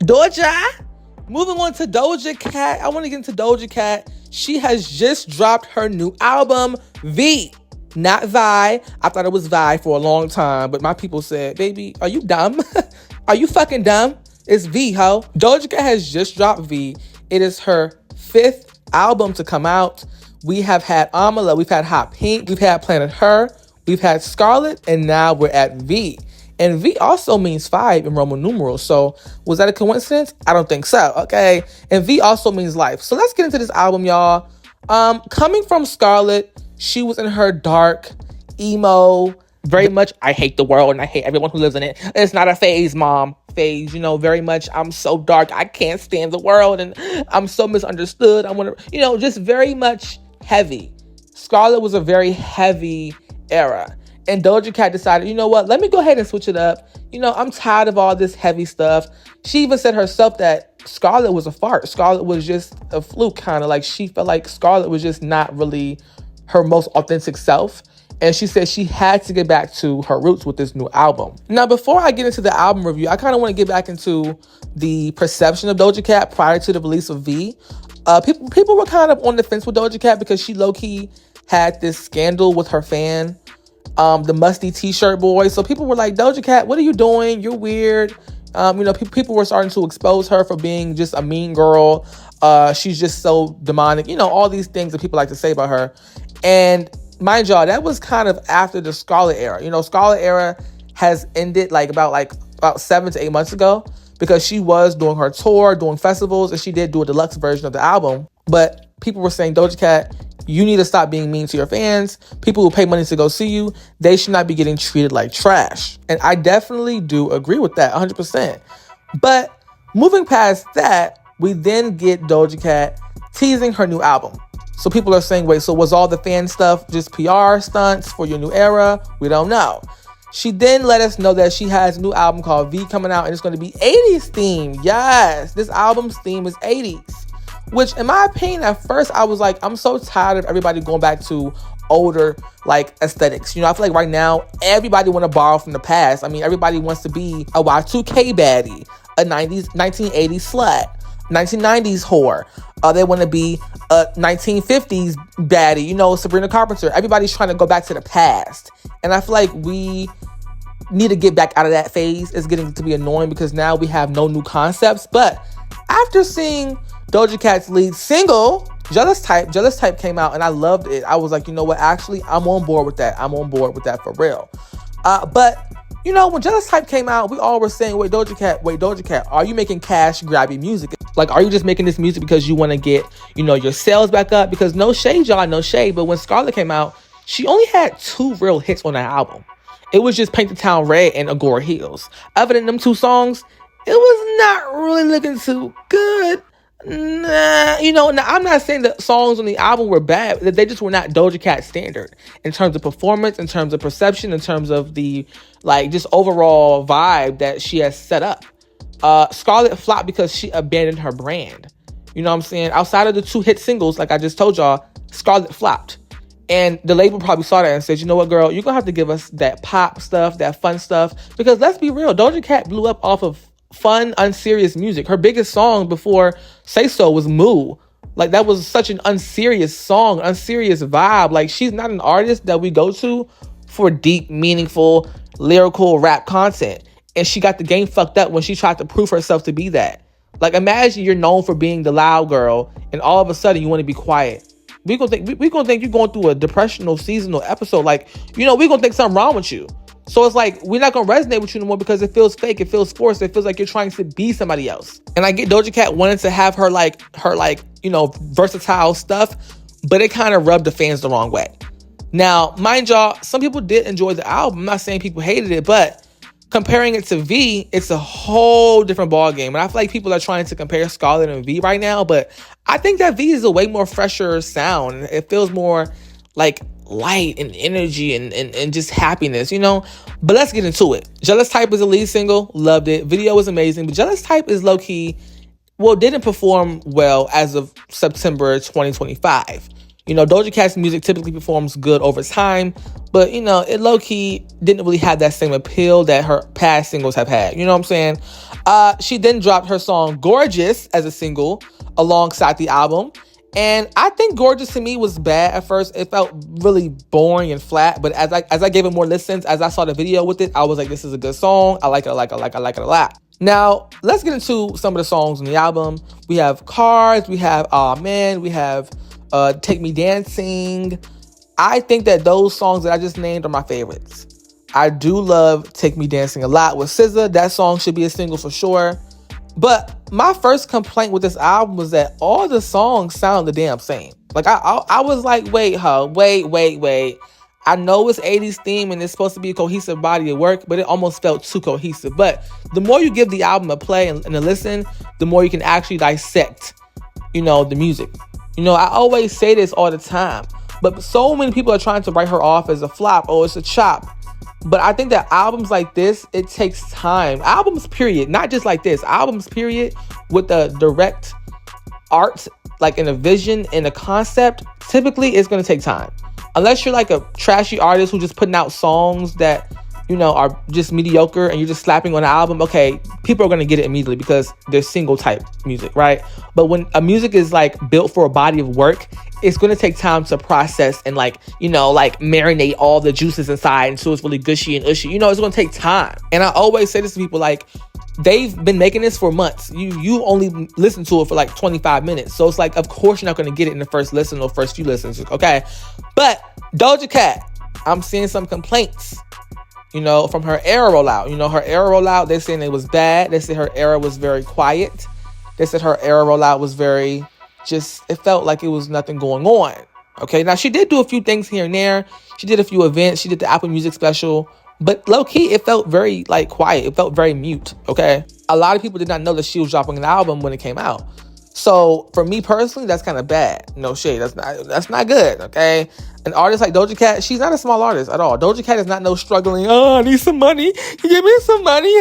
Doja. Moving on to Doja Cat. I want to get into Doja Cat. She has just dropped her new album, VIE. Not VIE. I thought it was VIE for a long time, but my people said, baby, are you dumb? Are you fucking dumb? It's VIE, ho. Doja Cat has just dropped VIE. It is her 5th album to come out. We have had Amala, we've had Hot Pink, we've had Planet Her, we've had Scarlet, and now we're at VIE. And VIE also means 5 in Roman numerals. So was that a coincidence? I don't think so. Okay. And VIE also means life. So let's get into this album, y'all. Coming from Scarlet, she was in her dark, emo, very much, I hate the world and I hate everyone who lives in it. It's not a phase, mom. Phase, very much, I'm so dark. I can't stand the world and I'm so misunderstood. I want to, just very much heavy. Scarlet was a very heavy era. And Doja Cat decided, you know what? Let me go ahead and switch it up. I'm tired of all this heavy stuff. She even said herself that Scarlet was a fart. Scarlet was just a fluke, kind of like she felt like Scarlet was just not really her most authentic self. And she said she had to get back to her roots with this new album. Now, before I get into the album review, I kind of want to get back into the perception of Doja Cat prior to the release of VIE. People were kind of on the fence with Doja Cat because she low-key had this scandal with her fan, the musty t-shirt boy. So people were like, Doja Cat, what are you doing? You're weird. People were starting to expose her for being just a mean girl. She's just so demonic. All these things that people like to say about her. And mind y'all, that was kind of after the Scarlet era. Scarlet era has ended about 7 to 8 months ago because she was doing her tour, doing festivals, and she did do a deluxe version of the album. But people were saying, Doja Cat, you need to stop being mean to your fans. People who pay money to go see you, they should not be getting treated like trash. And I definitely do agree with that 100%. But moving past that, we then get Doja Cat teasing her new album. So people are saying, wait, so was all the fan stuff just PR stunts for your new era? We don't know. She then let us know that she has a new album called VIE coming out, and it's going to be 80s themed. Yes, this album's theme is 80s. Which, in my opinion, at first, I was like, I'm so tired of everybody going back to older, aesthetics. I feel like right now, everybody want to borrow from the past. I mean, everybody wants to be a Y2K baddie, a 1980s slut, 1990s whore. They want to be a 1950s baddie, Sabrina Carpenter. Everybody's trying to go back to the past. And I feel like we need to get back out of that phase. It's getting to be annoying because now we have no new concepts. But after seeing Doja Cat's lead single, Jealous Type came out and I loved it. I was like, you know what? Actually, I'm on board with that. I'm on board with that for real. But when Jealous Type came out, we all were saying, wait, Doja Cat, are you making cash grabby music? Are you just making this music because you want to get, your sales back up? Because no shade, y'all, no shade. But when Scarlet came out, she only had 2 real hits on that album. It was just Paint the Town Red and Agora Hills. Other than them 2 songs, it was not really looking too good. Nah, now I'm not saying the songs on the album were bad. They just were not Doja Cat standard in terms of performance, in terms of perception, in terms of the, just overall vibe that she has set up. Scarlet flopped because she abandoned her brand. You know what I'm saying? Outside of the 2 hit singles, like I just told y'all, Scarlet flopped. And the label probably saw that and said, you know what, girl, you're going to have to give us that pop stuff, that fun stuff. Because let's be real, Doja Cat blew up off of fun, unserious music. Her biggest song before Say So was Moo. That was such an unserious song, unserious vibe. She's not an artist that we go to for deep, meaningful, lyrical rap content. And she got the game fucked up when she tried to prove herself to be that. Imagine you're known for being the loud girl, and all of a sudden you want to be quiet. We gonna think you're going through a depressional seasonal episode. We gonna think something wrong with you. So it's we're not gonna resonate with you anymore because it feels fake, it feels forced, it feels like you're trying to be somebody else. And I get Doja Cat wanting to have her versatile stuff, but it kind of rubbed the fans the wrong way. Now, mind y'all, some people did enjoy the album. I'm not saying people hated it, but comparing it to VIE, it's a whole different ballgame. And I feel like people are trying to compare Scarlet and VIE right now, but I think that VIE is a way more fresher sound. It feels more light and energy and just happiness, But let's get into it. Jealous Type is a lead single. Loved it. Video was amazing. But Jealous Type is low-key, didn't perform well as of September 2025. Doja Cat's music typically performs good over time, but, it low-key didn't really have that same appeal that her past singles have had. You know what I'm saying? She then dropped her song Gorgeous as a single alongside the album. And I think Gorgeous to me was bad at first. It felt really boring and flat. But as I gave it more listens, as I saw the video with it, I was like, this is a good song. I like it, I like it, I like it, I like it a lot. Now, let's get into some of the songs on the album. We have Cards, we have Aw Man, we have Take Me Dancing. I think that those songs that I just named are my favorites. I do love Take Me Dancing a lot with SZA. That song should be a single for sure. But my first complaint with this album was that all the songs sound the damn same. Like, I was like, wait. I know it's 80s theme and it's supposed to be a cohesive body of work, but it almost felt too cohesive. But the more you give the album a play and a listen, the more you can actually dissect, the music. I always say this all the time, but so many people are trying to write her off as a flop. Oh, it's a chop. But I think that albums like this, it takes time. Albums, period. Not just like this. Albums, period, with the direct art, like in a vision, in a concept, typically it's going to take time. Unless you're like a trashy artist who's just putting out songs that, are just mediocre and you're just slapping on an album, okay, people are going to get it immediately because they're single type music, right? But when a music is like built for a body of work, it's going to take time to process and marinate all the juices inside until it's really gushy and ushy. It's going to take time. And I always say this to people, like, they've been making this for months. You only listen to it for like 25 minutes. So it's like, of course you're not going to get it in the first listen or first few listens, okay? But Doja Cat, I'm seeing some complaints, from her era rollout. Her era rollout, they're saying it was bad. They said her era was very quiet. They said her era rollout was very it felt like it was nothing going on. Okay, now she did do a few things here and there. She did a few events. She did the Apple Music special. But low-key, it felt very, quiet. It felt very mute, okay? A lot of people did not know that she was dropping an album when it came out. So, for me personally, that's kind of bad. No shade. That's not good, okay? An artist like Doja Cat, she's not a small artist at all. Doja Cat is not no struggling, I need some money. Give me some money.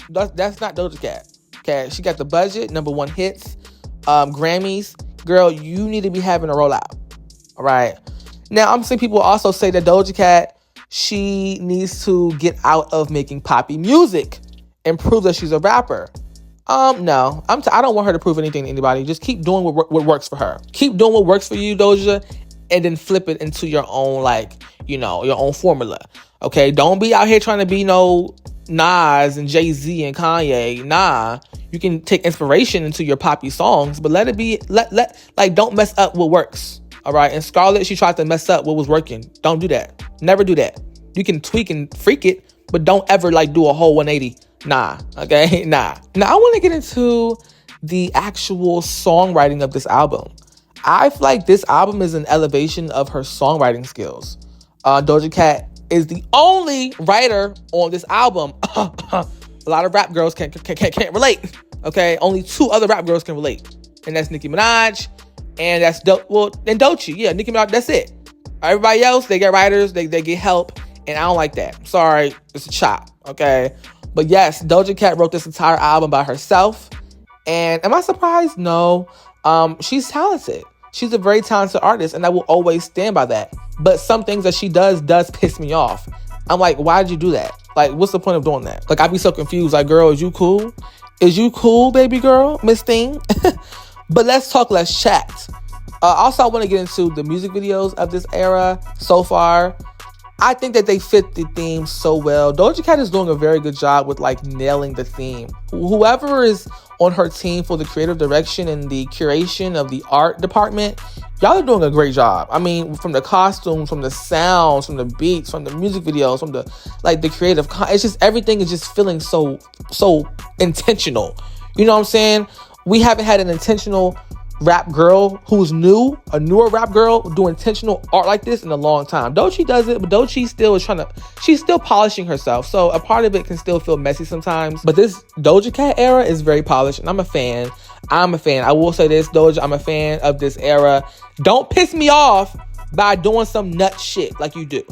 That's not Doja Cat, okay? She got the budget, #1 hits, Grammys. Girl, you need to be having a rollout, all right? Now, I'm seeing people also say that Doja Cat, she needs to get out of making poppy music and prove that she's a rapper. No, I don't want her to prove anything to anybody. Just keep doing what works for her. Keep doing what works for you, Doja, and then flip it into your own, your own formula. Okay, don't be out here trying to be no Nas and Jay-Z and Kanye. Nah, you can take inspiration into your poppy songs, but let it be. Don't mess up what works. All right, and Scarlett, she tried to mess up what was working. Don't do that. Never do that. You can tweak and freak it, but don't ever do a whole 180. Nah, okay? Nah. Now, I want to get into the actual songwriting of this album. I feel like this album is an elevation of her songwriting skills. Doja Cat is the only writer on this album. A lot of rap girls can't relate, okay? Only 2 other rap girls can relate, and that's Nicki Minaj, and that's Doechii. Yeah, Nicki Minaj, that's it. Everybody else, they get writers, they get help, and I don't like that. I'm sorry, it's a chop, okay? But yes, Doja Cat wrote this entire album by herself. And am I surprised? No. She's talented. She's a very talented artist, and I will always stand by that. But some things that she does piss me off. I'm like, why did you do that? What's the point of doing that? I'd be so confused. Girl, is you cool? Is you cool, baby girl, Miss Thing? But let's talk, let's chat. Also, I want to get into the music videos of this era so far. I think that they fit the theme so well. Doja Cat is doing a very good job with nailing the theme. Whoever is on her team for the creative direction and the curation of the art department, y'all are doing a great job. I mean, from the costumes, from the sounds, from the beats, from the music videos, from the the creative, it's just everything is just feeling so intentional. You know what I'm saying? We haven't had an intentional rap girl who's a newer rap girl do intentional art like this in a long time. Doechii does it, but Doechii still is she's still polishing herself. So a part of it can still feel messy sometimes. But this Doja Cat era is very polished, and I'm a fan. I will say this, Doja, I'm a fan of this era. Don't piss me off by doing some nut shit like you do.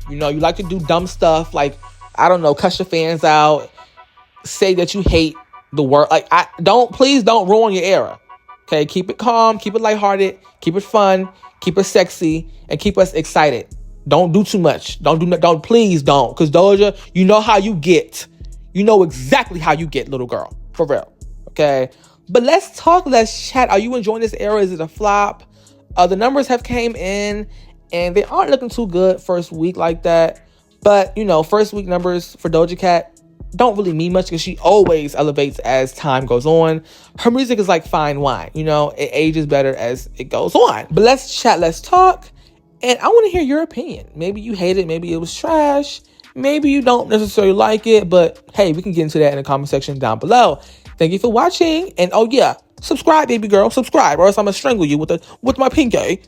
You like to do dumb stuff I don't know, cuss your fans out, say that you hate the word. Please don't ruin your era. Okay, keep it calm, keep it lighthearted, keep it fun, keep it sexy, and keep us excited. Don't do too much. Please don't. Because Doja, you know how you get. You know exactly how you get, little girl. For real. Okay? But let's talk, let's chat. Are you enjoying this era? Is it a flop? The numbers have came in, and they aren't looking too good first week like that. But, first week numbers for Doja Cat don't really mean much because she always elevates as time goes on. Her music is like fine wine. It ages better as it goes on. But let's chat, let's talk. And I want to hear your opinion. Maybe you hate it. Maybe it was trash. Maybe you don't necessarily like it. But hey, we can get into that in the comment section down below. Thank you for watching. And oh yeah, subscribe, baby girl. Subscribe or else I'm going to strangle you with my pinky.